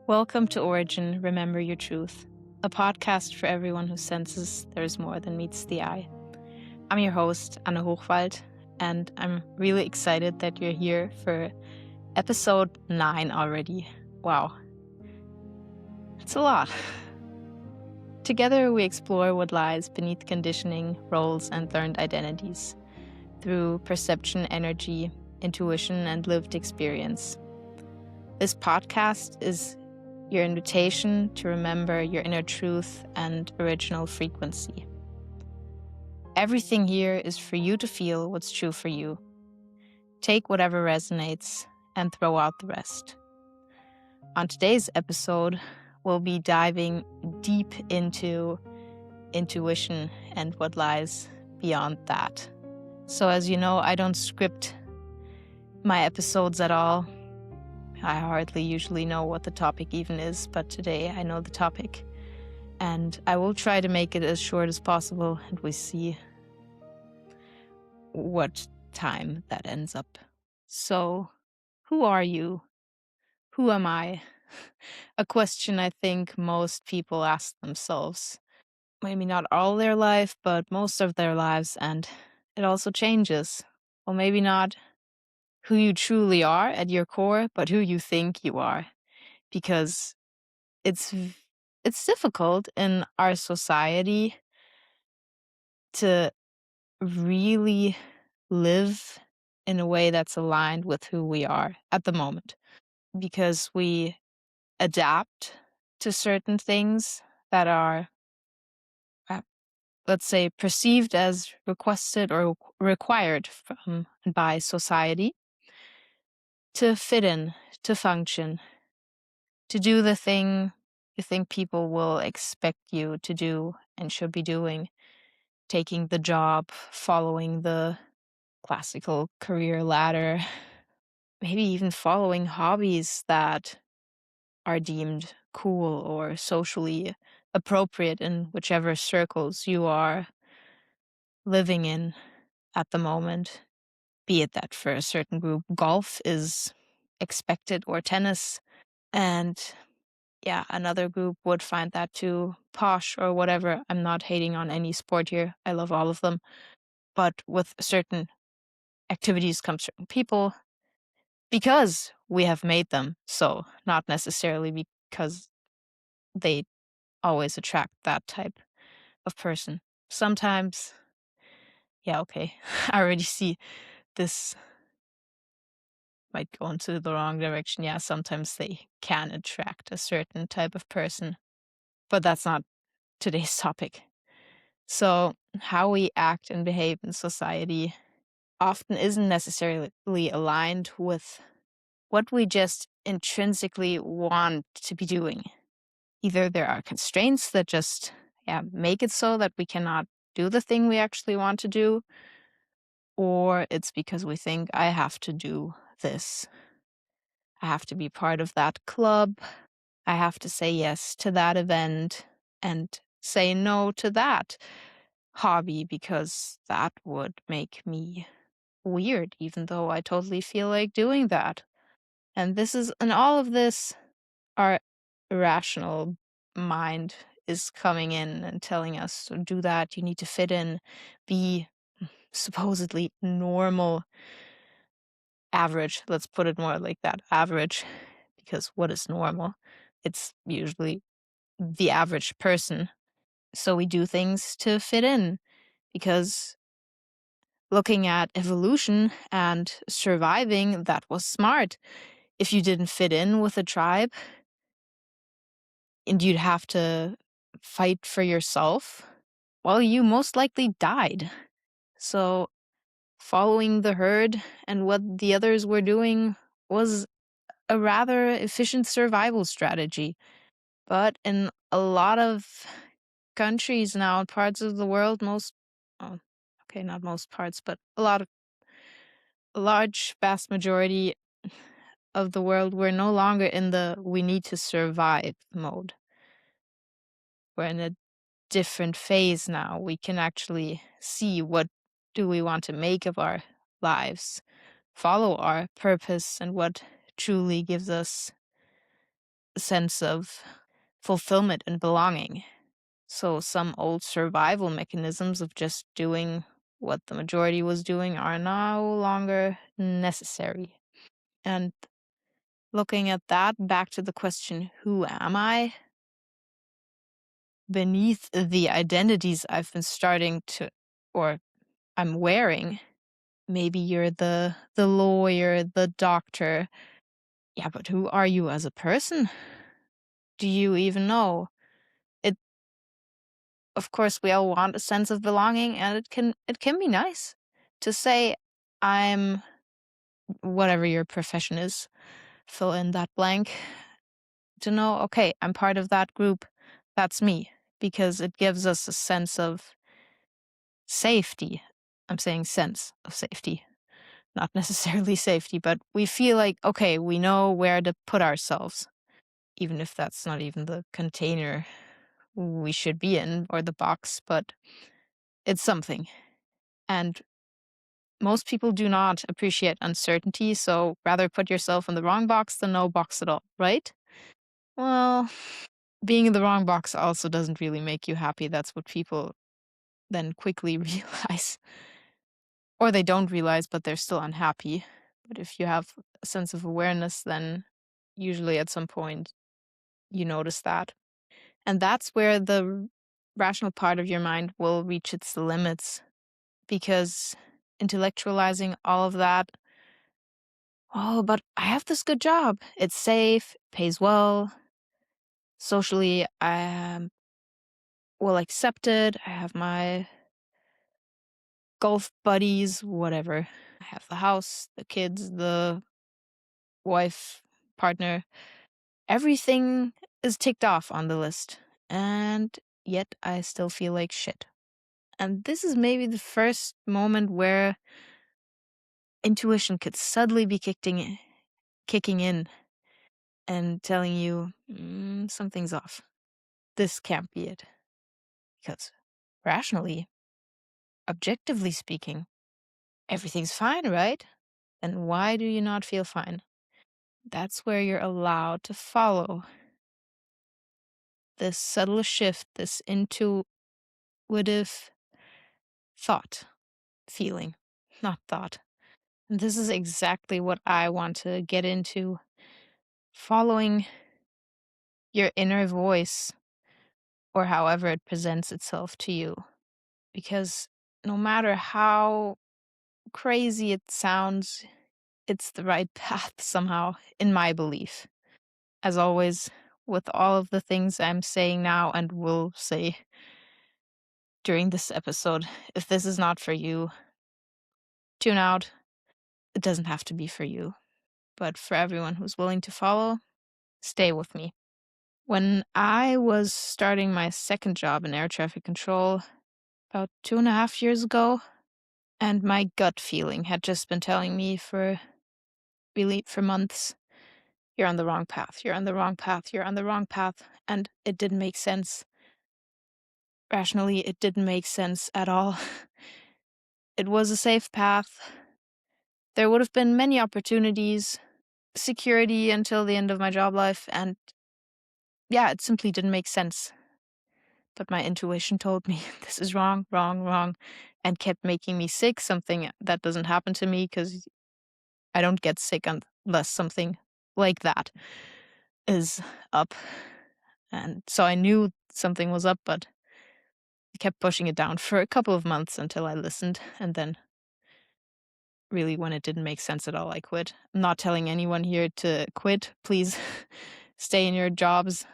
Welcome to Origin, Remember Your Truth, a podcast for everyone who senses there's more than meets the eye. I'm your host, Anna Hochwald, and I'm really excited that you're here for episode 9 already. Wow. It's a lot. Together, we explore what lies beneath conditioning, roles, and learned identities through perception, energy, intuition, and lived experience. This podcast is your invitation to remember your inner truth and original frequency. Everything here is for you to feel what's true for you. Take whatever resonates and throw out the rest. On today's episode, we'll be diving deep into intuition and what lies beyond that. So as you know, I don't script my episodes at all. I hardly usually know what the topic even is, but today I know the topic. And I will try to make it as short as possible, and we see what time that ends up. So, who are you? Who am I? A question I think most people ask themselves. Maybe not all their life, but most of their lives, and it also changes. Or maybe not who you truly are at your core, but who you think you are. Because it's difficult in our society to really live in a way that's aligned with who we are at the moment, because we adapt to certain things that are, uh, let's say, perceived as requested or required from by society to fit in, to function, to do the thing you think people will expect you to do and should be doing, taking the job, following the classical career ladder, maybe even following hobbies that are deemed cool or socially appropriate in whichever circles you are living in at the moment. Be it that for a certain group, golf is expected or tennis. And yeah, another group would find that too posh or whatever. I'm not hating on any sport here. I love all of them. But with certain activities come certain people because we have made them. So not necessarily because they always attract that type of person. Sometimes, yeah, okay. I already see this might go into the wrong direction. Yeah, sometimes they can attract a certain type of person, but that's not today's topic. So, how we act and behave in society often isn't necessarily aligned with what we just intrinsically want to be doing. Either there are constraints that just make it so that we cannot do the thing we actually want to do, or it's because we think I have to do this. I have to be part of that club. I have to say yes to that event and say no to that hobby because that would make me weird, even though I totally feel like doing that. And all of this, our irrational mind is coming in and telling us to do that. You need to fit in, be supposedly normal, average. Let's put it more like that, average, because what is normal? It's usually the average person. So we do things to fit in because looking at evolution and surviving, that was smart. If you didn't fit in with a tribe and you'd have to fight for yourself, well, you most likely died. So following the herd and what the others were doing was a rather efficient survival strategy. But in a lot of countries now, parts of the world, oh, okay, not most parts, but a large, vast majority of the world, we're no longer in the we need to survive mode. We're in a different phase now. We can actually see what do we want to make of our lives, follow our purpose, and what truly gives us sense of fulfillment and belonging. So some old survival mechanisms of just doing what the majority was doing are no longer necessary. And looking at that, back to the question, who am I? Beneath the identities I've been starting to, or I'm wearing, maybe you're the lawyer, the doctor. Yeah, but who are you as a person? Do you even know? It Of course we all want a sense of belonging, and it can be nice to say I'm whatever your profession is, fill in that blank, to know, okay, I'm part of that group. That's me, because it gives us a sense of safety. I'm saying sense of safety, not necessarily safety, but we feel like, okay, we know where to put ourselves, even if that's not even the container we should be in or the box, but it's something. And most people do not appreciate uncertainty, so rather put yourself in the wrong box than no box at all, right? Well, being in the wrong box also doesn't really make you happy. That's what people then quickly realize. Or they don't realize, but they're still unhappy. But if you have a sense of awareness, then usually at some point you notice that. And that's where the rational part of your mind will reach its limits, because intellectualizing all of that, oh, but I have this good job. It's safe, pays well. Socially, I am well accepted. I have my golf buddies, whatever. I have the house, the kids, the wife, partner. Everything is ticked off on the list. And yet I still feel like shit. And this is maybe the first moment where intuition could suddenly be kicking in and telling you, something's off. This can't be it. Because rationally, objectively speaking, everything's fine, right? Then why do you not feel fine? That's where you're allowed to follow this subtle shift, this intuitive thought, feeling, not thought. And this is exactly what I want to get into, following your inner voice, or however it presents itself to you. Because no matter how crazy it sounds, it's the right path somehow, in my belief. As always, with all of the things I'm saying now and will say during this episode, if this is not for you, tune out. It doesn't have to be for you. But for everyone who's willing to follow, stay with me. When I was starting my second job in air traffic control about 2.5 years ago, and my gut feeling had just been telling me for months, you're on the wrong path, you're on the wrong path, you're on the wrong path. And it didn't make sense. Rationally, it didn't make sense at all. It was a safe path. There would have been many opportunities, security until the end of my job life, and yeah, it simply didn't make sense. But my intuition told me this is wrong, wrong, wrong, and kept making me sick, something that doesn't happen to me because I don't get sick unless something like that is up. And so I knew something was up, but I kept pushing it down for a couple of months until I listened. And then, really, when it didn't make sense at all, I quit. I'm not telling anyone here to quit. Please stay in your jobs.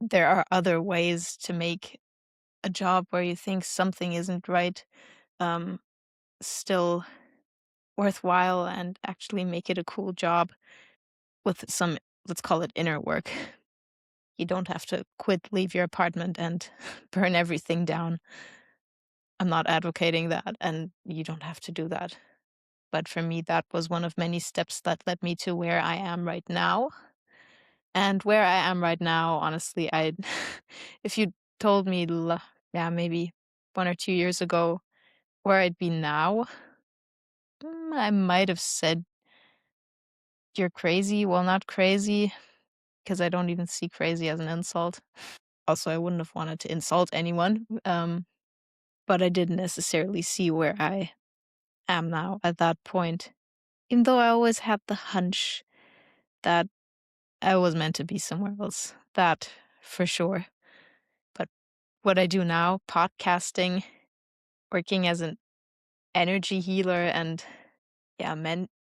There are other ways to make a job where you think something isn't right um, still worthwhile, and actually make it a cool job with some, let's call it, inner work. You don't have to quit, leave your apartment, and burn everything down. I'm not advocating that, and you don't have to do that. But for me, that was one of many steps that led me to where I am right now. And where I am right now, honestly, if you told me, yeah, maybe 1 or 2 years ago, where I'd be now, I might have said you're crazy. Well, not crazy, because I don't even see crazy as an insult. Also, I wouldn't have wanted to insult anyone, but I didn't necessarily see where I am now at that point. Even though I always had the hunch that I was meant to be somewhere else. That for sure. But what I do now, podcasting, working as an energy healer and yeah,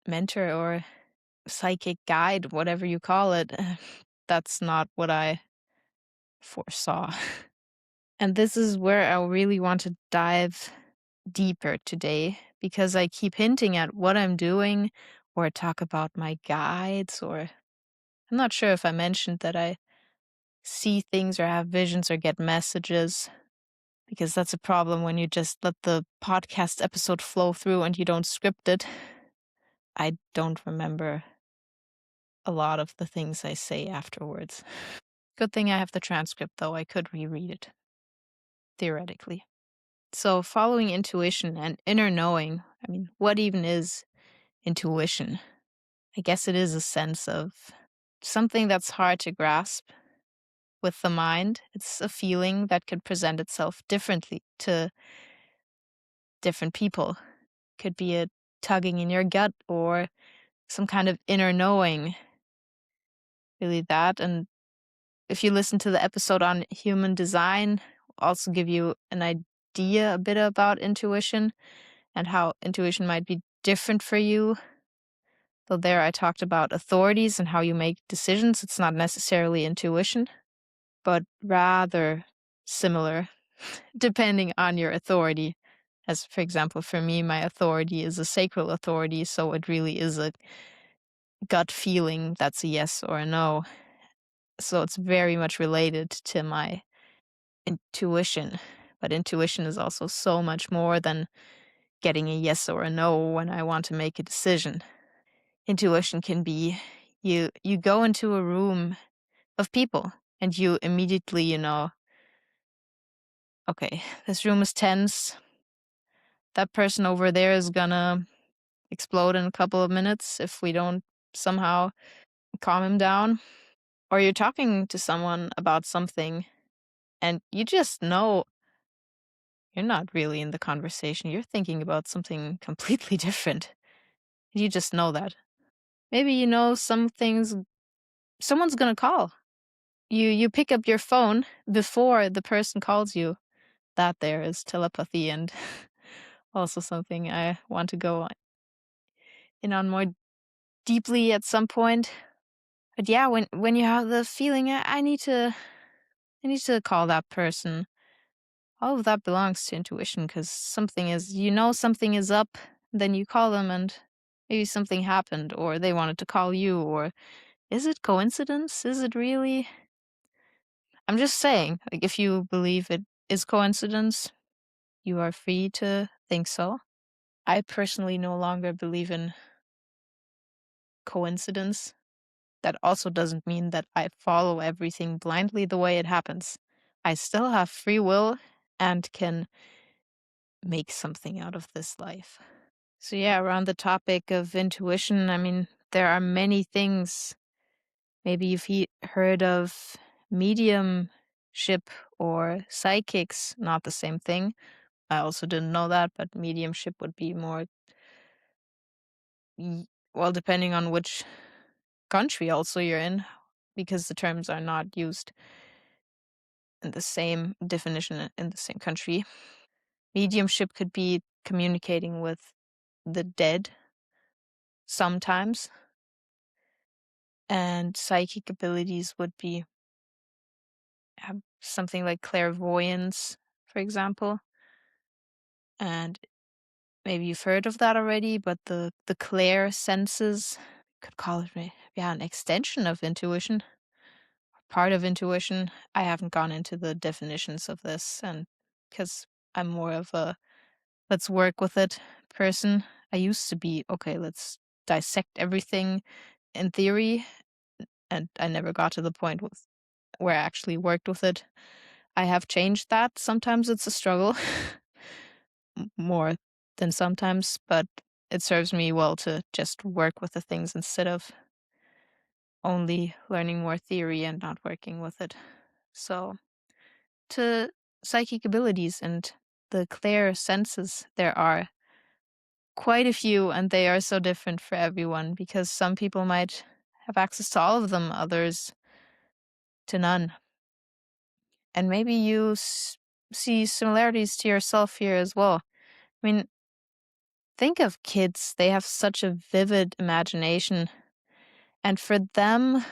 mentor or psychic guide, whatever you call it, that's not what I foresaw. And this is where I really want to dive deeper today because I keep hinting at what I'm doing or talk about my guides, or I'm not sure if I mentioned that I see things or have visions or get messages, because that's a problem when you just let the podcast episode flow through and you don't script it. I don't remember a lot of the things I say afterwards. Good thing I have the transcript, though. I could reread it, theoretically. So, following intuition and inner knowing, I mean, what even is intuition? I guess it is a sense of something that's hard to grasp with the mind. It's a feeling that could present itself differently to different people. Could be a tugging in your gut or some kind of inner knowing. Really that. And if you listen to the episode on human design, I'll also give you an idea a bit about intuition and how intuition might be different for you. So there I talked about authorities and how you make decisions. It's not necessarily intuition, but rather similar, depending on your authority. As for example, for me, my authority is a sacral authority, so it really is a gut feeling that's a yes or a no. So it's very much related to my intuition. But intuition is also so much more than getting a yes or a no when I want to make a decision. Intuition can be you go into a room of people and you immediately, okay, this room is tense. That person over there is gonna explode in a couple of minutes if we don't somehow calm him down. Or you're talking to someone about something and you just know you're not really in the conversation. You're thinking about something completely different. You just know that. Maybe you know some things someone's gonna call. You pick up your phone before the person calls you. That there is telepathy and also something I want to go in on more deeply at some point. But yeah, when you have the feeling I need to call that person. All of that belongs to intuition because something is up, then you call them and maybe something happened or they wanted to call you, or is it coincidence? Is it really? I'm just saying, like, if you believe it is coincidence, you are free to think so. I personally no longer believe in coincidence. That also doesn't mean that I follow everything blindly the way it happens. I still have free will and can make something out of this life. So, yeah, around the topic of intuition, I mean, there are many things. Maybe you've heard of mediumship or psychics, not the same thing. I also didn't know that, but mediumship would be more, well, depending on which country also you're in, because the terms are not used in the same definition in the same country. Mediumship could be communicating with the dead sometimes, and psychic abilities would be something like clairvoyance, for example. And maybe you've heard of that already, but the clair senses, could call it, yeah, an extension of intuition, part of intuition. I haven't gone into the definitions of this, and because I'm more of a let's work with it person. I used to be, okay, let's dissect everything in theory, and I never got to the point where I actually worked with it. I have changed that. Sometimes it's a struggle, more than sometimes, but it serves me well to just work with the things instead of only learning more theory and not working with it. So, to psychic abilities and the clear senses, there are quite a few, and they are so different for everyone because some people might have access to all of them, others to none. And maybe you see similarities to yourself here as well. I mean, think of kids, they have such a vivid imagination, and for them,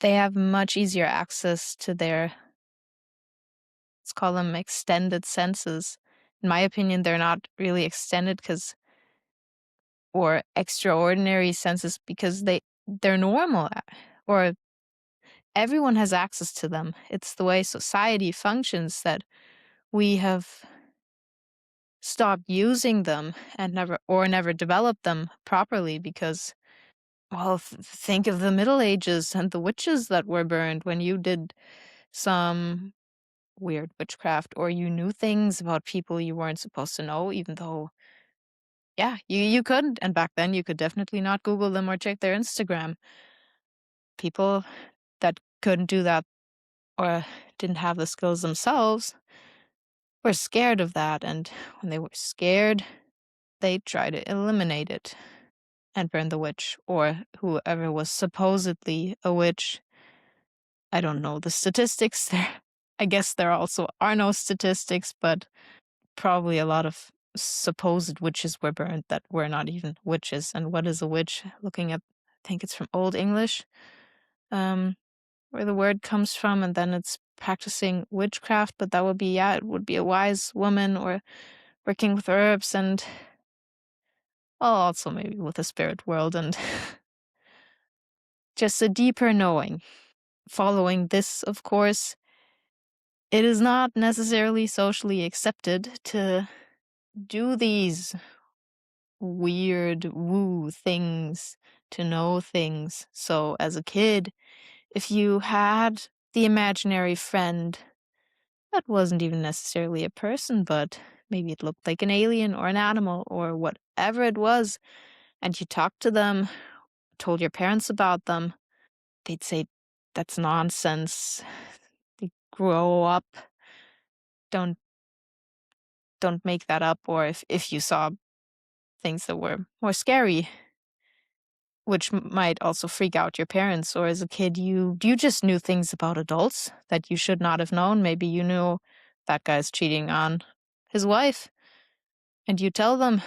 they have much easier access to their, let's call them extended senses. In my opinion, they're not really extended because, or extraordinary senses because they're normal, or everyone has access to them. It's the way society functions that we have stopped using them and never developed them properly because, well, think of the Middle Ages and the witches that were burned when you did some weird witchcraft or you knew things about people you weren't supposed to know, even though, yeah, you couldn't. And back then you could definitely not Google them or check their Instagram. People that couldn't do that or didn't have the skills themselves were scared of that. And when they were scared, they tried to eliminate it and burn the witch or whoever was supposedly a witch. I don't know the statistics there. I guess there also are no statistics, but probably a lot of supposed witches were burned that were not even witches. And what is a witch? Looking at, I think it's from Old English, where the word comes from, and then it's practicing witchcraft, but that would be, yeah, it would be a wise woman or working with herbs and, well, also maybe with the spirit world and just a deeper knowing. Following this, of course, it is not necessarily socially accepted to do these weird woo things, to know things. So as a kid, if you had the imaginary friend that wasn't even necessarily a person, but maybe it looked like an alien or an animal or whatever it was, and you talked to them, told your parents about them, they'd say, that's nonsense. You grow up. Don't don't make that up. Or if you saw things that were more scary, which might also freak out your parents. Or as a kid, you just knew things about adults that you should not have known. Maybe you knew that guy's cheating on his wife, and you tell them,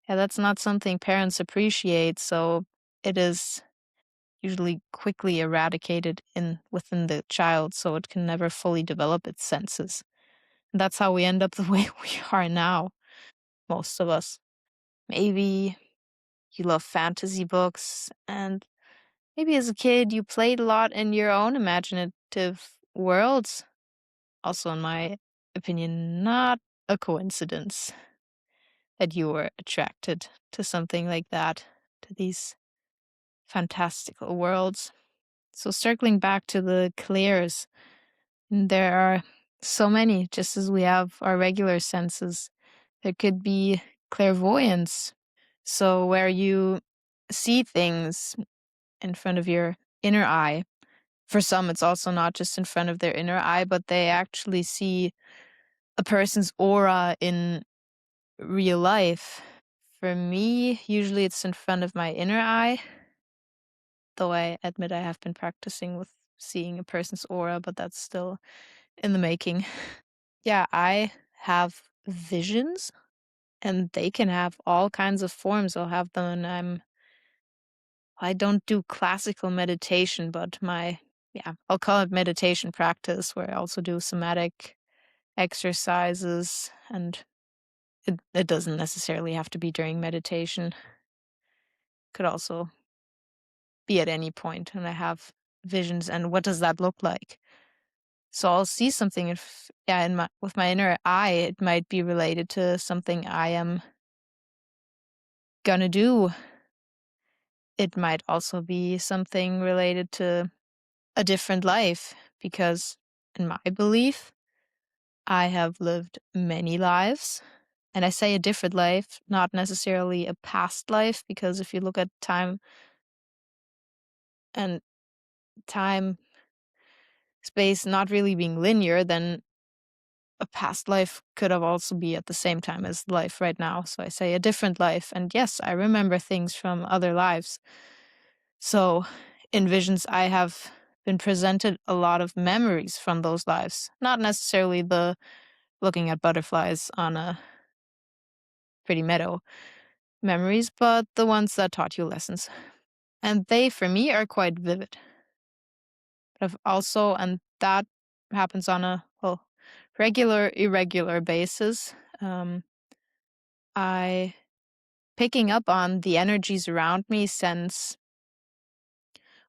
yeah, that's not something parents appreciate. So it is usually quickly eradicated within the child, so it can never fully develop its senses. And that's how we end up the way we are now, most of us. Maybe you love fantasy books, and maybe as a kid you played a lot in your own imaginative worlds. Also, in my opinion, not a coincidence that you were attracted to something like that, to these fantastical worlds. So, circling back to the clairs, there are so many, just as we have our regular senses. There could be clairvoyance, so where you see things in front of your inner eye. For some, it's also not just in front of their inner eye, but they actually see a person's aura in real life. For me, usually it's in front of my inner eye, though I admit I have been practicing with seeing a person's aura, but that's still in the making. Yeah, I have visions, and they can have all kinds of forms. I'll have them, and I don't do classical meditation, but I'll call it meditation practice, where I also do somatic exercises, and it doesn't necessarily have to be during meditation. Could also be at any point, and I have visions, and what does that look like? So I'll see something, with my inner eye, it might be related to something I am gonna do. It might also be something related to a different life, because in my belief, I have lived many lives. And I say a different life, not necessarily a past life, because if you look at time and time, space not really being linear, then a past life could have also be at the same time as life right now. So I say a different life. And yes, I remember things from other lives. So in visions, I have been presented a lot of memories from those lives, not necessarily the looking at butterflies on a pretty meadow memories, but the ones that taught you lessons. And they, for me, are quite vivid. But I've also, and that happens on a, well, regular, irregular basis. I picking up on the energies around me sense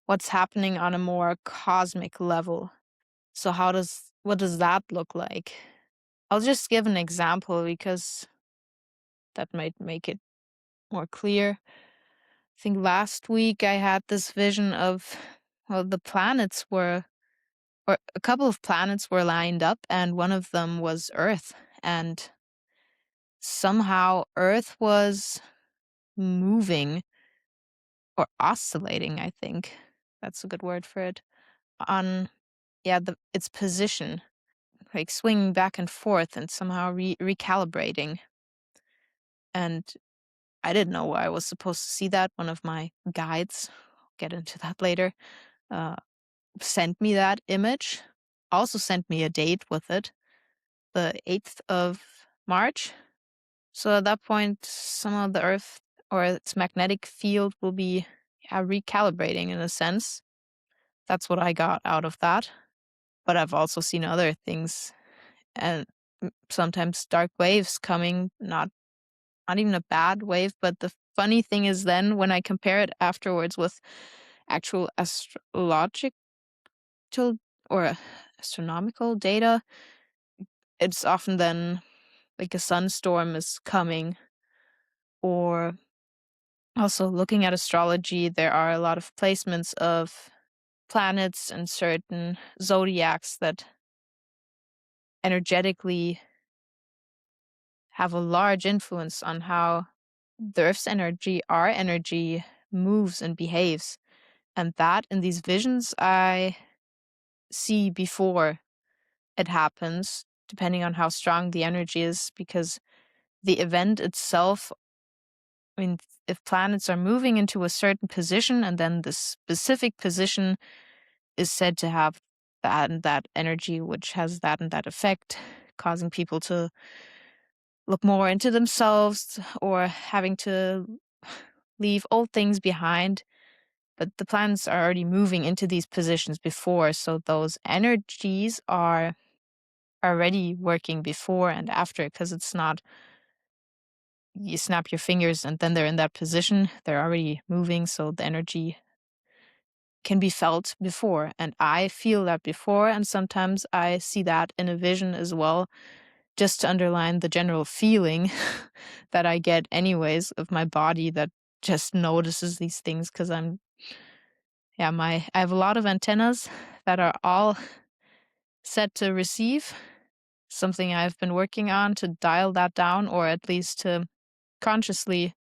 what's happening on a more cosmic level. So what does that look like? I'll just give an example because that might make it more clear. I think last week I had this vision of, well, the planets were, or a couple of planets were lined up, and one of them was Earth. And somehow Earth was moving or oscillating, I think. That's a good word for it. On, yeah, its position, like swinging back and forth and somehow recalibrating. And I didn't know I was supposed to see that. One of my guides, I'll get into that later, uh, sent me that image, also sent me a date with it, the 8th of March. So at that point, some of the Earth or its magnetic field will be, yeah, recalibrating in a sense. That's what I got out of that. But I've also seen other things, and sometimes dark waves coming, not even a bad wave, but the funny thing is then when I compare it afterwards with actual astrological or astronomical data, it's often then like a sunstorm is coming. Or also looking at astrology, there are a lot of placements of planets and certain zodiacs that energetically have a large influence on how the Earth's energy, our energy, moves and behaves. And that in these visions, I see before it happens, depending on how strong the energy is, because the event itself, I mean, if planets are moving into a certain position and then the specific position is said to have that and that energy, which has that and that effect, causing people to look more into themselves or having to leave old things behind. But the planets are already moving into these positions before, so those energies are already working before and after, because it's not you snap your fingers and then they're in that position. They're already moving, so the energy can be felt before. And I feel that before, and sometimes I see that in a vision as well, just to underline the general feeling that I get anyways of my body that just notices these things, because I have a lot of antennas that are all set to receive, something I've been working on to dial that down, or at least to consciously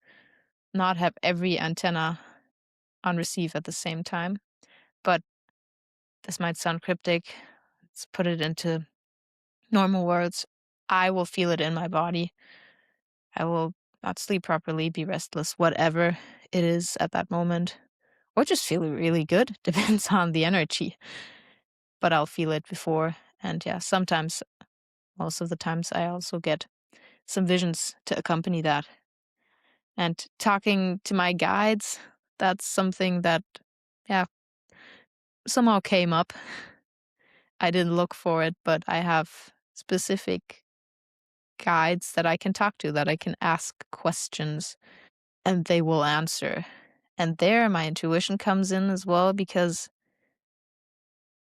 not have every antenna on receive at the same time. But this might sound cryptic. Let's put it into normal words. I will feel it in my body. I will not sleep properly, be restless, whatever it is at that moment, or just feel really good. Depends on the energy. But I'll feel it before. And yeah, sometimes, most of the times, I also get some visions to accompany that. And talking to my guides, that's something that, yeah, somehow came up. I didn't look for it, but I have specific guides that I can talk to, that I can ask questions, and they will answer. And there my intuition comes in as well, because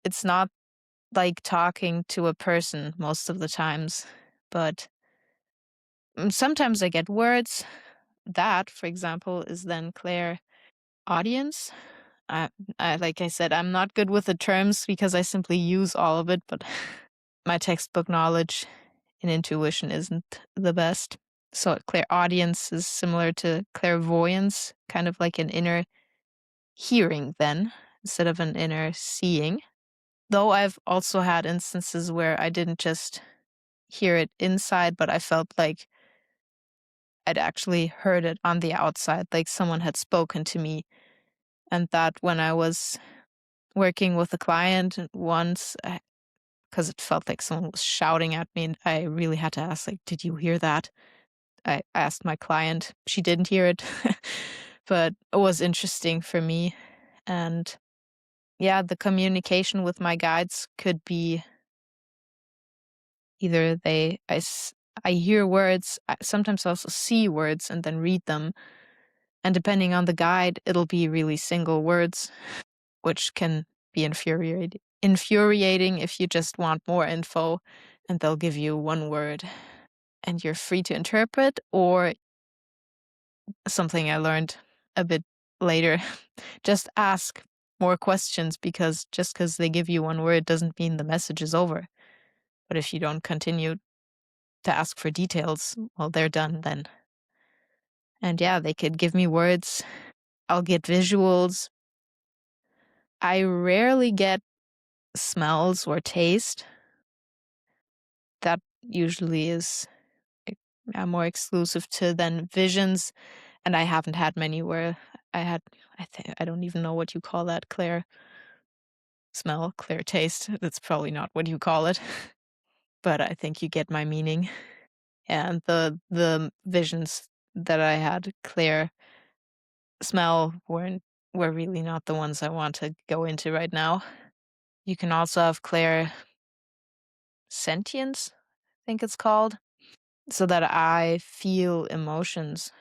it's not like talking to a person most of the times, but sometimes I get words. That, for example, is then clairaudience. I, like I said, I'm not good with the terms because I simply use all of it, but my textbook knowledge in intuition isn't the best. So clairaudience is similar to clairvoyance, kind of like an inner hearing then. instead of an inner seeing. Though I've also had instances where I didn't just hear it inside, but I felt like I'd actually heard it on the outside, like someone had spoken to me. And that when I was working with a client once, because it felt like someone was shouting at me, and I really had to ask, like, did you hear that? I asked my client. She didn't hear it, but it was interesting for me. And yeah, the communication with my guides could be either I hear words, I sometimes also see words and then read them. And depending on the guide, it'll be really single words, which can be infuriating if you just want more info and they'll give you one word and you're free to interpret, or something I learned a bit later, just ask more questions, because just because they give you one word doesn't mean the message is over. But if you don't continue to ask for details, well, they're done then. And yeah, they could give me words. I'll get visuals. I rarely get smells or taste. That usually is more exclusive to than visions. And I haven't had many where I had, I don't even know what you call that, clear smell, clear taste. That's probably not what you call it, but I think you get my meaning. And the visions that I had, clear smell, were really not the ones I want to go into right now. You can also have clear sentience, I think it's called, so that I feel emotions.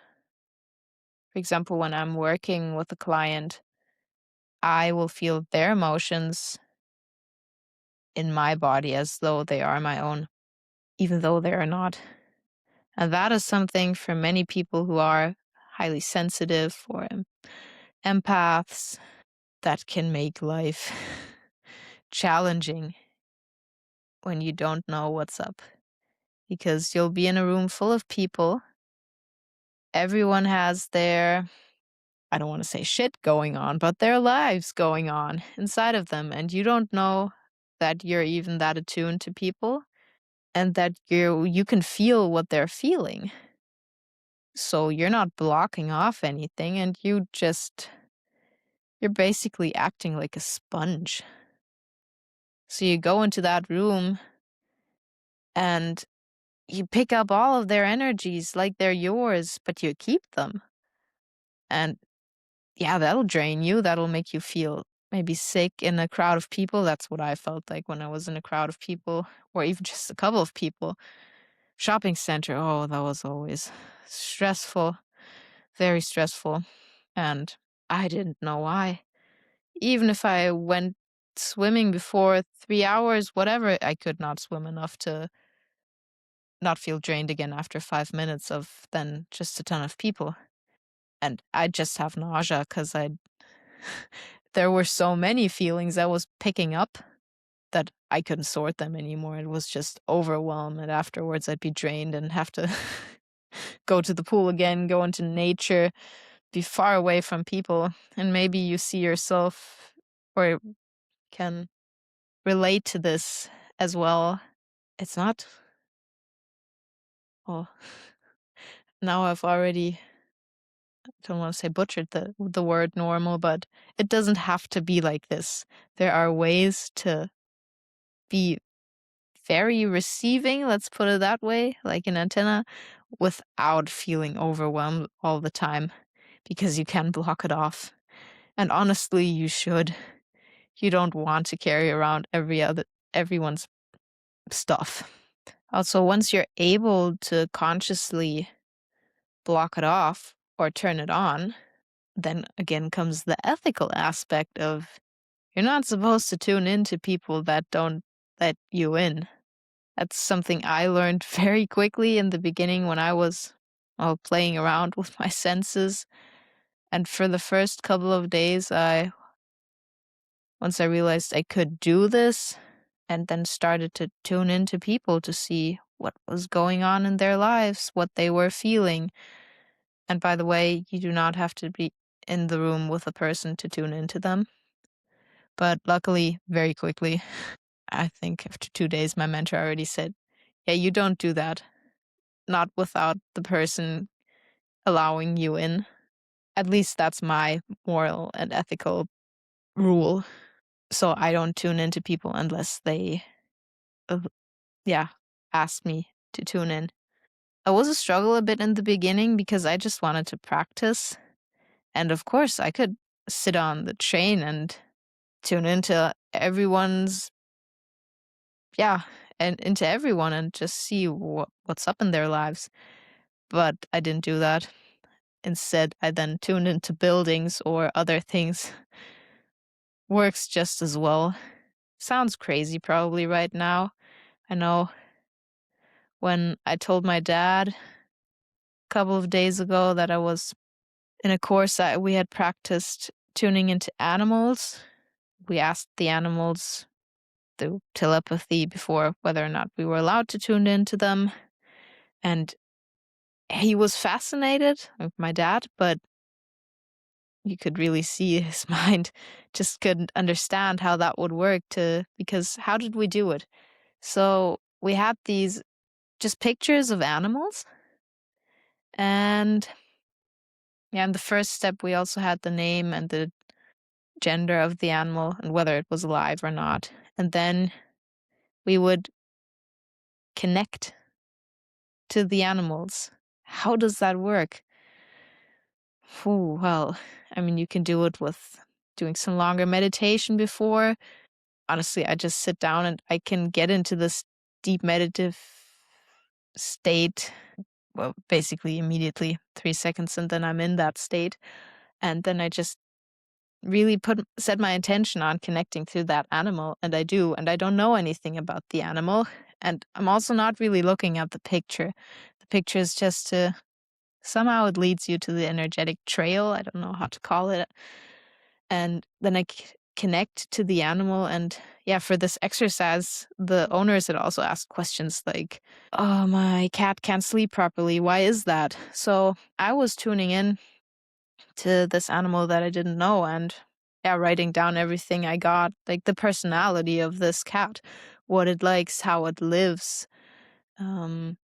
For example, when I'm working with a client, I will feel their emotions in my body as though they are my own, even though they are not. And that is something for many people who are highly sensitive or empaths that can make life challenging when you don't know what's up. Because you'll be in a room full of people. Everyone has their, I don't want to say shit going on, but their lives going on inside of them. And you don't know that you're even that attuned to people and that you can feel what they're feeling. So you're not blocking off anything, and you're basically acting like a sponge. So you go into that room and you pick up all of their energies like they're yours, but you keep them. And yeah, that'll drain you. That'll make you feel maybe sick in a crowd of people. That's what I felt like when I was in a crowd of people, or even just a couple of people. Shopping center, oh, that was always stressful, very stressful. And I didn't know why. Even if I went swimming before 3 hours, whatever, I could not swim enough to not feel drained again after 5 minutes of then just a ton of people. And I just have nausea because there were so many feelings I was picking up that I couldn't sort them anymore. It was just overwhelm. And afterwards, I'd be drained and have to go to the pool again, go into nature, be far away from people. And maybe you see yourself or can relate to this as well. It's not, well, now I've already, I don't want to say butchered the word normal, but it doesn't have to be like this. There are ways to be very receiving, let's put it that way, like an antenna, without feeling overwhelmed all the time, because you can block it off. And honestly, you should. You don't want to carry around everyone's stuff. Also, once you're able to consciously block it off or turn it on, then again comes the ethical aspect of you're not supposed to tune into people that don't let you in. That's something I learned very quickly in the beginning when I was playing around with my senses. And for the first couple of days, once I realized I could do this, and then started to tune into people to see what was going on in their lives, what they were feeling. And by the way, you do not have to be in the room with a person to tune into them. But luckily, very quickly, I think after 2 days, my mentor already said, "Yeah, you don't do that. Not without the person allowing you in." At least that's my moral and ethical rule. So I don't tune into people unless they, uh, yeah, ask me to tune in. It was a struggle a bit in the beginning because I just wanted to practice. And of course, I could sit on the train and tune into everyone's, yeah, and into everyone and just see what's up in their lives. But I didn't do that. Instead, I then tuned into buildings or other things. Works just as well. Sounds crazy probably right now. I know when I told my dad a couple of days ago that I was in a course that we had practiced tuning into animals, we asked the animals through telepathy before whether or not we were allowed to tune into them. And he was fascinated, like my dad, but you could really see his mind just couldn't understand how that would work because how did we do it? So we had these just pictures of animals. And yeah, in the first step, we also had the name and the gender of the animal and whether it was alive or not. And then we would connect to the animals. How does that work? Well, I mean, you can do it with doing some longer meditation before. Honestly, I just sit down and I can get into this deep meditative state. Well, basically immediately, 3 seconds, and then I'm in that state. And then I just really set my intention on connecting to that animal, and I do, and I don't know anything about the animal, and I'm also not really looking at the picture. The picture is just to somehow it leads you to the energetic trail. I don't know how to call it. And then I connect to the animal. And yeah, for this exercise, the owners had also asked questions like, "Oh, my cat can't sleep properly. Why is that?" So I was tuning in to this animal that I didn't know and yeah, writing down everything I got, like the personality of this cat, what it likes, how it lives. Um,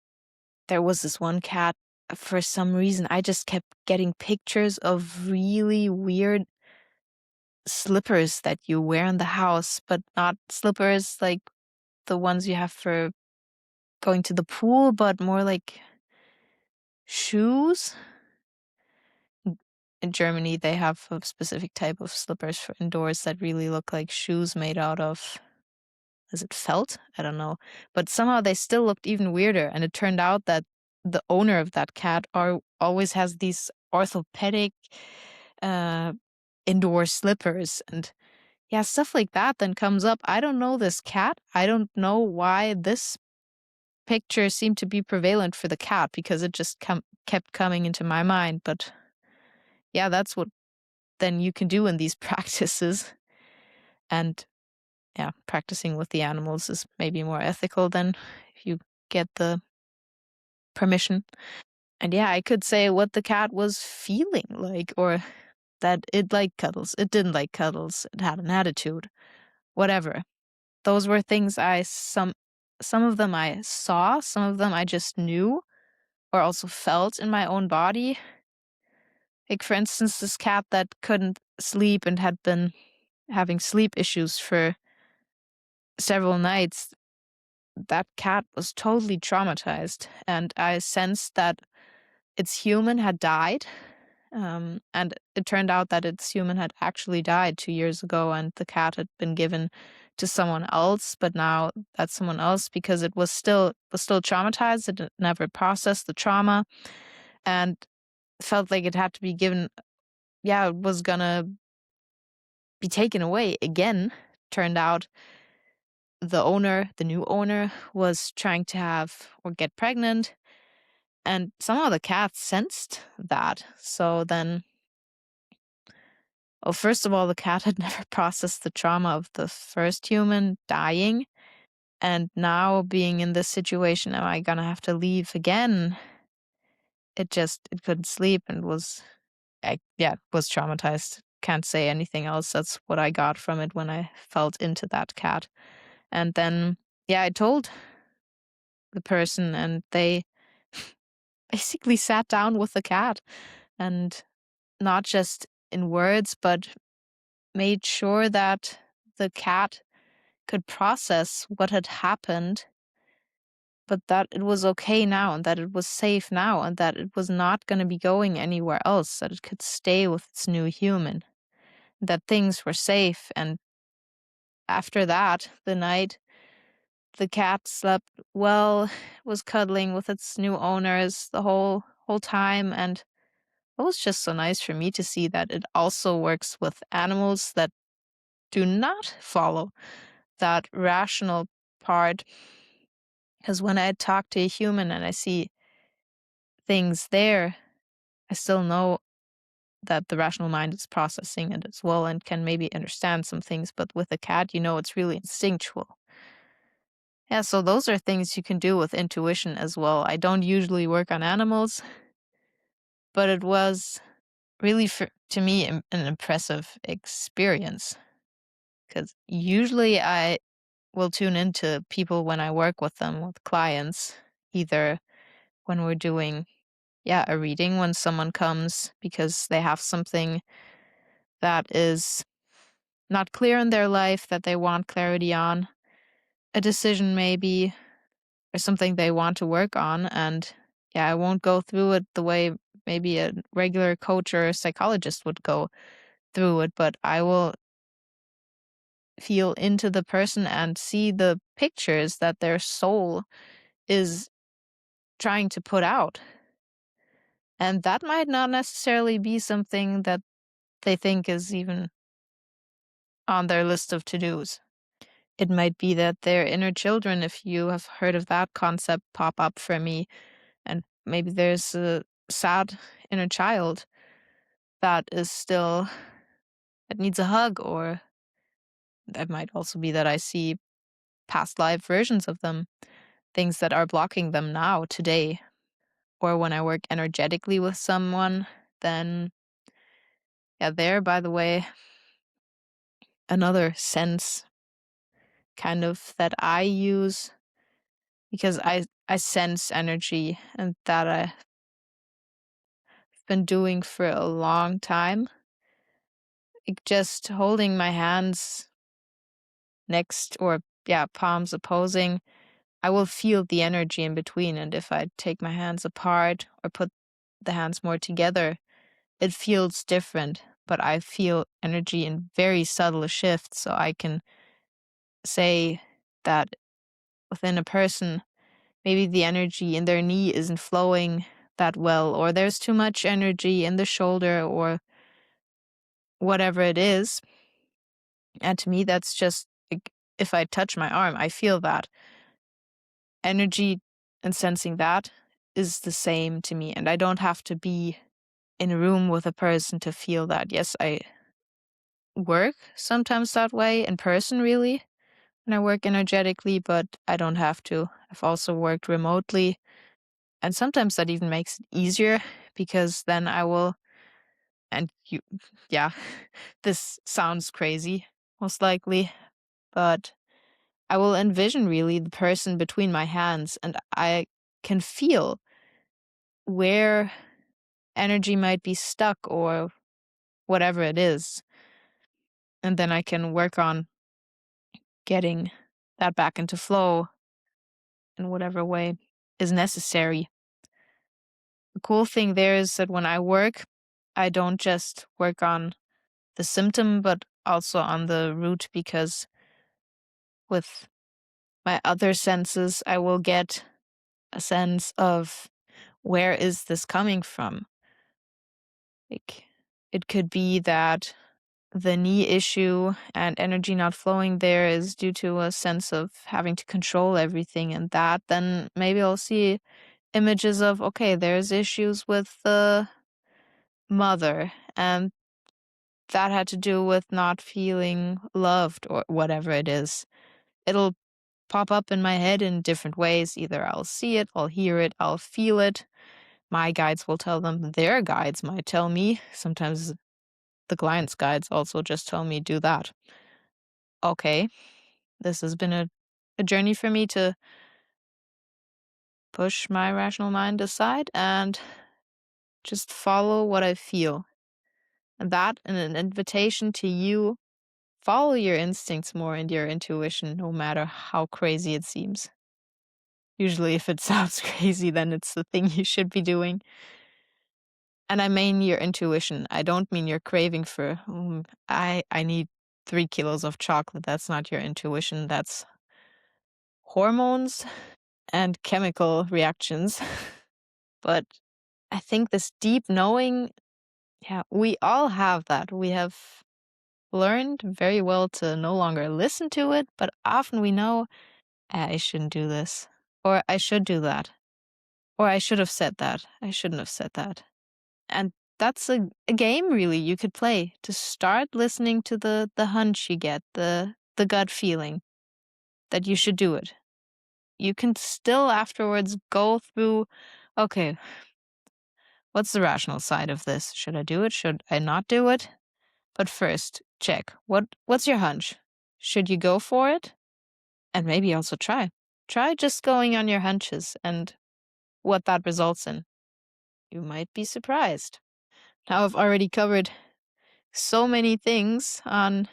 there was this one cat, for some reason, I just kept getting pictures of really weird slippers that you wear in the house, but not slippers like the ones you have for going to the pool, but more like shoes. In Germany, they have a specific type of slippers for indoors that really look like shoes made out of, is it felt? I don't know. But somehow they still looked even weirder. And it turned out that the owner of that cat always has these orthopedic uh, indoor slippers. And yeah, stuff like that then comes up. I don't know this cat. I don't know why this picture seemed to be prevalent for the cat because it just kept coming into my mind. But yeah, that's what then you can do in these practices. And yeah, practicing with the animals is maybe more ethical than if you get the permission. And yeah, I could say what the cat was feeling like, or that it liked cuddles, it didn't like cuddles, it had an attitude, whatever. Those were things some of them I saw, some of them I just knew or also felt in my own body. Like for instance, this cat that couldn't sleep and had been having sleep issues for several nights, that cat was totally traumatized, and I sensed that its human had died. And it turned out that its human had actually died 2 years ago, and the cat had been given to someone else. But now that someone else, because it was still traumatized, it had never processed the trauma, and felt like it had to be given. Yeah, it was gonna be taken away again. Turned out the new owner, was trying to have or get pregnant, and somehow the cat sensed that. So then, well, first of all, the cat had never processed the trauma of the first human dying. And now being in this situation, am I gonna have to leave again? It couldn't sleep and was, yeah, was traumatized. can't say anything else. That's what I got from it when I felt into that cat. And then, yeah, I told the person, and they basically sat down with the cat and not just in words, but made sure that the cat could process what had happened, but that it was okay now and that it was safe now and that it was not going to be going anywhere else, that it could stay with its new human, that things were safe. And after that, the night, the cat slept well, was cuddling with its new owners the whole time, and it was just so nice for me to see that it also works with animals that do not follow that rational part. Because when I talk to a human and I see things there, I still know that the rational mind is processing it as well and can maybe understand some things. But with a cat, it's really instinctual. Yeah, so those are things you can do with intuition as well. I don't usually work on animals, but it was really, to me, an impressive experience. Because usually I will tune into people when I work with them, with clients, either when we're doing, yeah, a reading, when someone comes because they have something that is not clear in their life that they want clarity on, a decision maybe, or something they want to work on. And yeah, I won't go through it the way maybe a regular coach or a psychologist would go through it, but I will feel into the person and see the pictures that their soul is trying to put out. And that might not necessarily be something that they think is even on their list of to dos. It might be that their inner children, if you have heard of that concept, pop up for me. And maybe there's a sad inner child that is still, that needs a hug. Or that might also be that I see past life versions of them, things that are blocking them now, today. Or when I work energetically with someone, then, yeah, there, by the way, another sense kind of that I use, because I sense energy, and that I've been doing for a long time. Like just holding my hands next, or yeah, palms opposing, I will feel the energy in between. And if I take my hands apart or put the hands more together, it feels different. But I feel energy in very subtle shifts. So I can say that within a person, maybe the energy in their knee isn't flowing that well, or there's too much energy in the shoulder, or whatever it is. And to me, that's just like, if I touch my arm, I feel that energy, and sensing that is the same to me. And I don't have to be in a room with a person to feel that. Yes, I work sometimes that way in person, really, when I work energetically, but I don't have to. I've also worked remotely. And sometimes that even makes it easier, because then I will, and you, yeah, this sounds crazy, most likely, but I will envision really the person between my hands, and I can feel where energy might be stuck or whatever it is. And then I can work on getting that back into flow in whatever way is necessary. The cool thing there is that when I work, I don't just work on the symptom, but also on the root, because with my other senses, I will get a sense of where is this coming from. Like, it could be that the knee issue and energy not flowing there is due to a sense of having to control everything, and that then maybe I'll see images of, okay, there's issues with the mother, and that had to do with not feeling loved or whatever it is. It'll pop up in my head in different ways. Either I'll see it, I'll hear it, I'll feel it. My guides will tell them, their guides might tell me. Sometimes the client's guides also just tell me do that. Okay, this has been a journey for me to push my rational mind aside and just follow what I feel. And that and an invitation to you follow your instincts more and your intuition, no matter how crazy it seems. Usually, if it sounds crazy, then it's the thing you should be doing. And I mean your intuition. I don't mean your craving for, I need 3 kilos of chocolate. That's not your intuition. That's hormones and chemical reactions. But I think this deep knowing, yeah, we all have that. We have learned very well to no longer listen to it, but often we know, I shouldn't do this, or I should do that, or I should have said that. I shouldn't have said that. And that's a game really you could play to start listening to the hunch you get, the gut feeling that you should do it. You can still afterwards go through, okay, what's the rational side of this? Should I do it? Should I not do it? But first, check. What's your hunch? Should you go for it? And maybe also try. Try just going on your hunches and what that results in. You might be surprised. Now I've already covered so many things on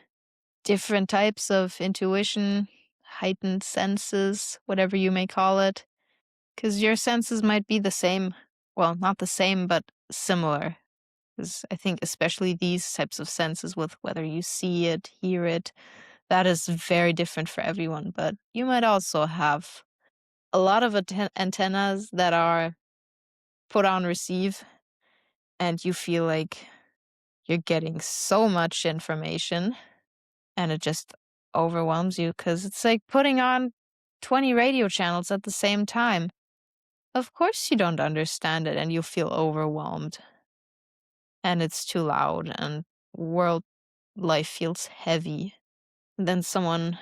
different types of intuition, heightened senses, whatever you may call it. Because your senses might be the same. Well, not the same, but similar. Because I think especially these types of senses, with whether you see it, hear it, that is very different for everyone. But you might also have a lot of antennas that are put on receive, and you feel like you're getting so much information and it just overwhelms you because it's like putting on 20 radio channels at the same time. Of course, you don't understand it and you feel overwhelmed, and it's too loud, and world life feels heavy. Then someone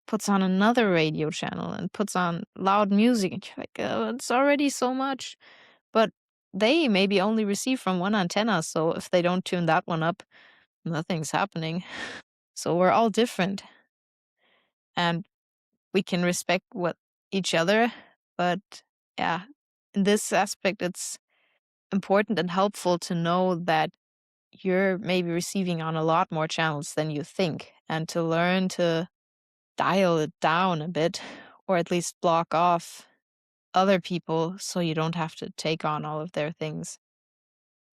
puts on another radio channel and puts on loud music, and you're like, oh, it's already so much. But they maybe only receive from one antenna, so if they don't tune that one up, nothing's happening. So we're all different, and we can respect what each other, but yeah, in this aspect, it's important and helpful to know that you're maybe receiving on a lot more channels than you think, and to learn to dial it down a bit, or at least block off other people so you don't have to take on all of their things,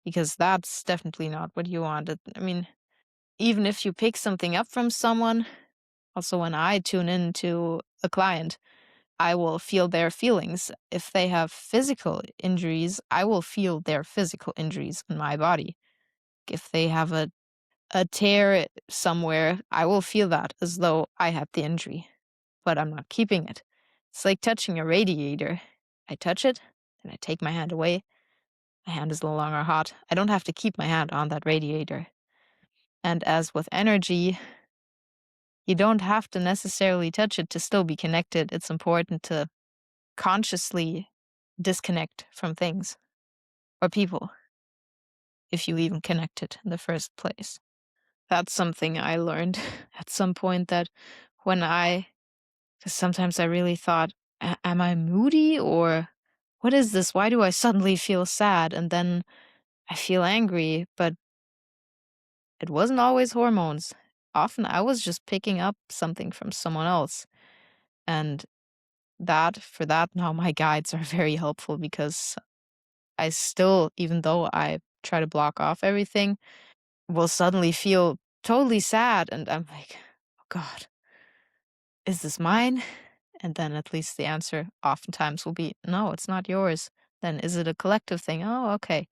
because that's definitely not what you want. I mean, even if you pick something up from someone, also when I tune in to a client, I will feel their feelings. If they have physical injuries, I will feel their physical injuries in my body. If they have a tear somewhere, I will feel that as though I had the injury, but I'm not keeping it. It's like touching a radiator. I touch it, and I take my hand away. My hand is no longer hot. I don't have to keep my hand on that radiator. And as with energy, you don't have to necessarily touch it to still be connected. It's important to consciously disconnect from things or people if you even connected in the first place. That's something I learned at some point, that when because sometimes I really thought, am I moody or what is this? Why do I suddenly feel sad and then I feel angry? But it wasn't always hormones. Often I was just picking up something from someone else. And for that, now my guides are very helpful, because I still, even though I try to block off everything, will suddenly feel totally sad. And I'm like, oh God, is this mine? And then at least the answer oftentimes will be, no, it's not yours. Then is it a collective thing? Oh, okay.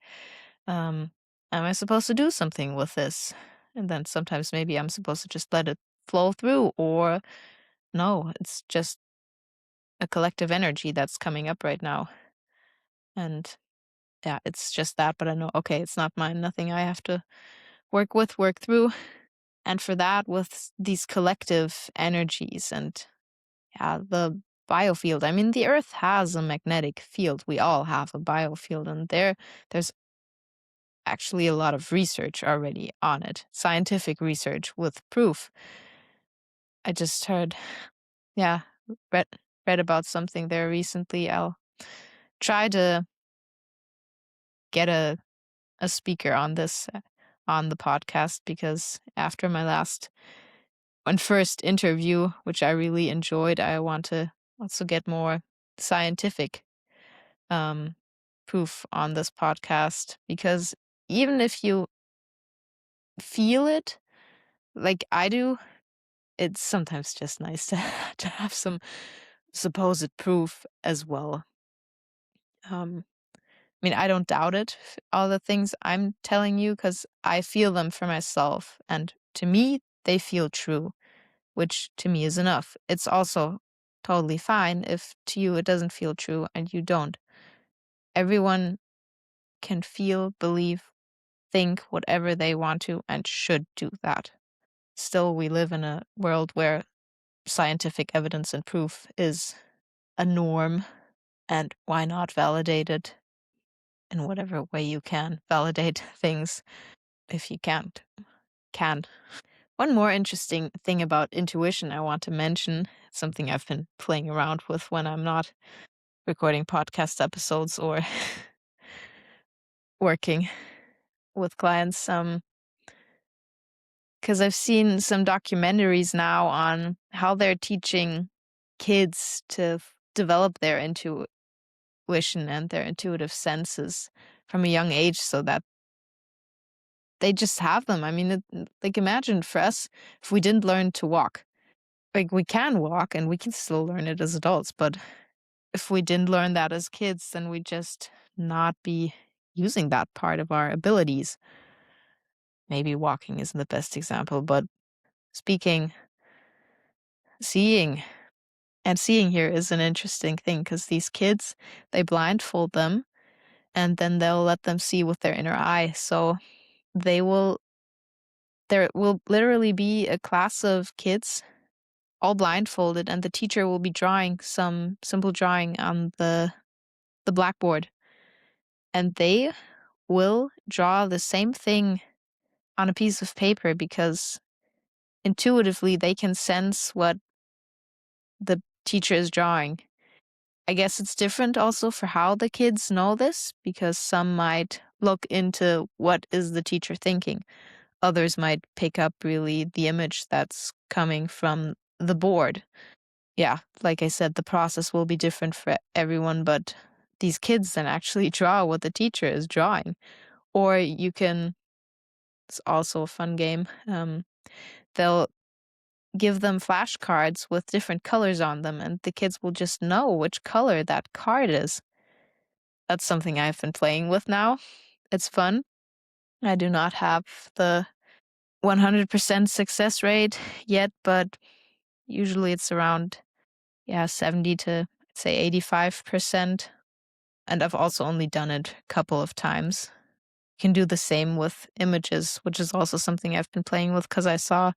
Um, am I supposed to do something with this? And then sometimes maybe I'm supposed to just let it flow through, or no, it's just a collective energy that's coming up right now. And yeah, it's just that, but I know, okay, it's not mine, nothing I have to work through. And for that, with these collective energies and yeah, the biofield. I mean, the Earth has a magnetic field. We all have a biofield, and there's actually a lot of research already on it, scientific research with proof. I just heard, yeah, read read about something there recently. I'll try to get a speaker on this on the podcast, because after my last and first interview, which I really enjoyed, I want to also get more scientific um, proof on this podcast, because even if you feel it like I do, it's sometimes just nice to to have some supposed proof as well. Um, I mean, I don't doubt it, all the things I'm telling you, because I feel them for myself, and to me, they feel true, which to me is enough. It's also totally fine if to you it doesn't feel true and you don't. Everyone can feel, believe, think whatever they want to and should do that. Still, we live in a world where scientific evidence and proof is a norm, and why not validate it in whatever way you can? Validate things if you can't, can. One more interesting thing about intuition I want to mention, something I've been playing around with when I'm not recording podcast episodes or working with clients. Because I've seen some documentaries now on how they're teaching kids to develop their intuition and their intuitive senses from a young age, so that they just have them. I mean, like, imagine for us, if we didn't learn to walk. Like, we can walk and we can still learn it as adults, but if we didn't learn that as kids, then we'd just not be using that part of our abilities. Maybe walking isn't the best example, but speaking, seeing, and seeing here is an interesting thing, because these kids, they blindfold them and then they'll let them see with their inner eye. So they will, there will literally be a class of kids all blindfolded, and the teacher will be drawing some simple drawing on the blackboard, and they will draw the same thing on a piece of paper, because intuitively they can sense what the teacher is drawing. I guess it's different also for how the kids know this, because some might look into what is the teacher thinking. Others might pick up really the image that's coming from the board. Yeah, like I said, the process will be different for everyone, but these kids then actually draw what the teacher is drawing. Or you can, it's also a fun game. They'll give them flashcards with different colors on them, and the kids will just know which color that card is. That's something I've been playing with now. It's fun. I do not have the 100% success rate yet, but usually it's around, yeah, 70 to, say, 85%. And I've also only done it a couple of times. You can do the same with images, which is also something I've been playing with, because I saw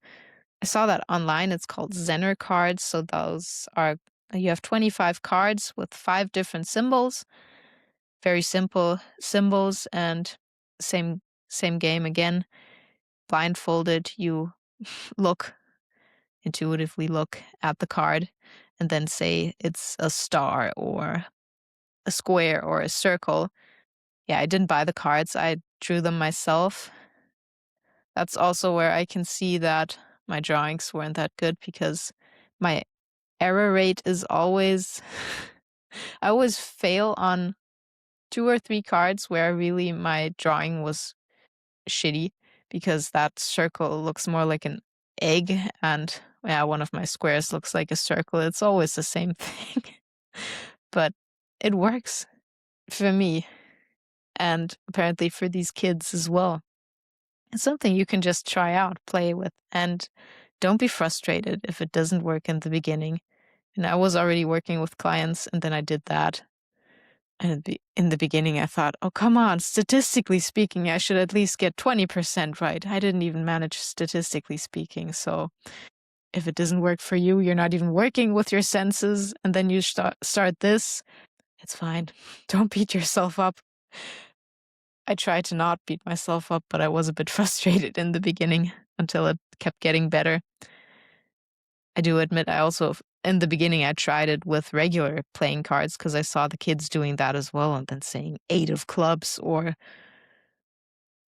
that online. It's called Zener cards. So those are, you have 25 cards with 5 different symbols, very simple symbols, and same game again. Blindfolded, you look, intuitively look at the card and then say it's a star or a square or a circle. Yeah, I didn't buy the cards. I drew them myself. That's also where I can see that my drawings weren't that good, because my error rate is always I always fail on 2 or 3 cards where really my drawing was shitty, because that circle looks more like an egg, and yeah, one of my squares looks like a circle. It's always the same thing. But it works for me, and apparently for these kids as well. It's something you can just try out, play with, and don't be frustrated if it doesn't work in the beginning. And I was already working with clients, and then I did that. And in the beginning, I thought, oh, come on, statistically speaking, I should at least get 20% right. I didn't even manage statistically speaking. So if it doesn't work for you, you're not even working with your senses, and then you start this, it's fine. Don't beat yourself up. I try to not beat myself up, but I was a bit frustrated in the beginning until it kept getting better. I do admit I also, in the beginning, I tried it with regular playing cards because I saw the kids doing that as well, and then saying 8 of clubs or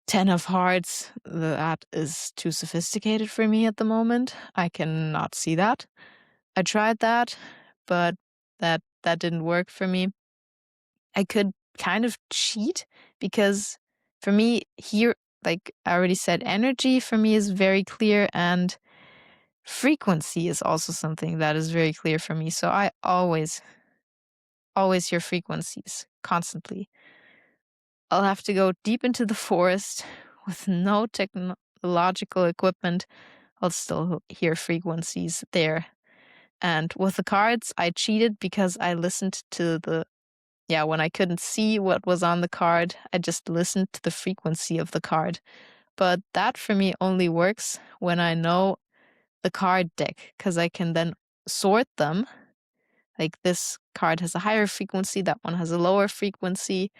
10 of hearts. That is too sophisticated for me at the moment. I cannot see that. I tried that, but that didn't work for me. I could kind of cheat because for me here, like I already said, energy for me is very clear, and frequency is also something that is very clear for me. So I always hear frequencies constantly. I'll have to go deep into the forest with no technological equipment. I'll still hear frequencies there. And with the cards, I cheated because I listened to when I couldn't see what was on the card, I just listened to the frequency of the card. But that for me only works when I know the card deck, because I can then sort them. Like this card has a higher frequency, that one has a lower frequency.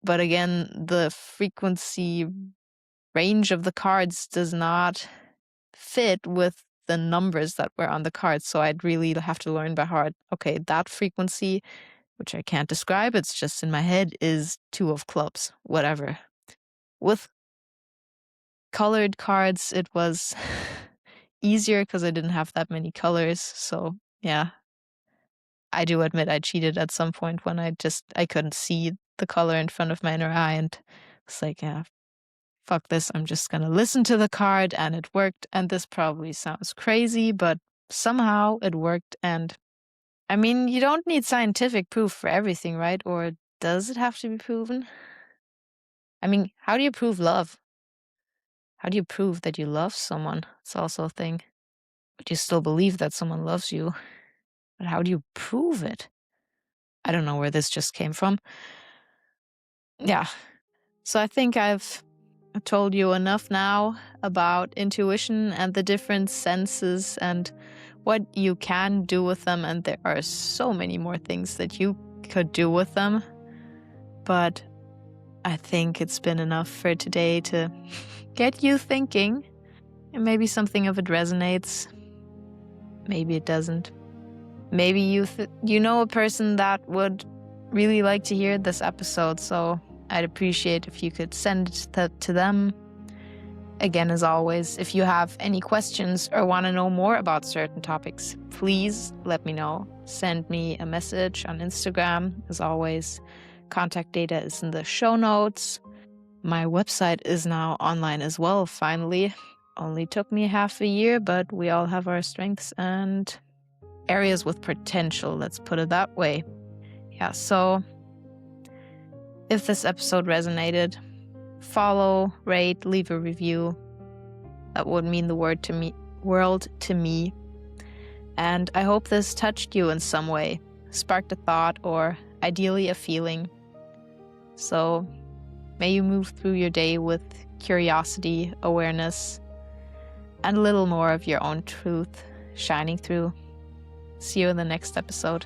But again, the frequency range of the cards does not fit with the numbers that were on the cards. So I'd really have to learn by heart, okay, that frequency, which I can't describe, it's just in my head, is 2 of clubs, whatever. With colored cards, it was easier because I didn't have that many colors. So yeah, I do admit I cheated at some point when I couldn't see the color in front of my inner eye, and it's like, yeah, fuck this, I'm just gonna listen to the card, and it worked. And this probably sounds crazy, but somehow it worked. And I mean, you don't need scientific proof for everything, right? Or does it have to be proven? I mean, how do you prove love? How do you prove that you love someone? It's also a thing. But you still believe that someone loves you. But how do you prove it? I don't know where this just came from. Yeah. So I think I've told you enough now about intuition and the different senses and what you can do with them. And there are so many more things that you could do with them. But I think it's been enough for today to get you thinking. And maybe something of it resonates. Maybe it doesn't. Maybe you know a person that would really like to hear this episode, so I'd appreciate if you could send it to them. Again, as always, if you have any questions or want to know more about certain topics, please let me know. Send me a message on Instagram. As always, contact data is in the show notes. My website is now online as well, finally. Only took me half a year, but we all have our strengths and areas with potential, let's put it that way. Yeah, so if this episode resonated, follow, rate, leave a review. That would mean the world to me. And I hope this touched you in some way, sparked a thought, or ideally a feeling. So may you move through your day with curiosity, awareness, and a little more of your own truth shining through. See you in the next episode.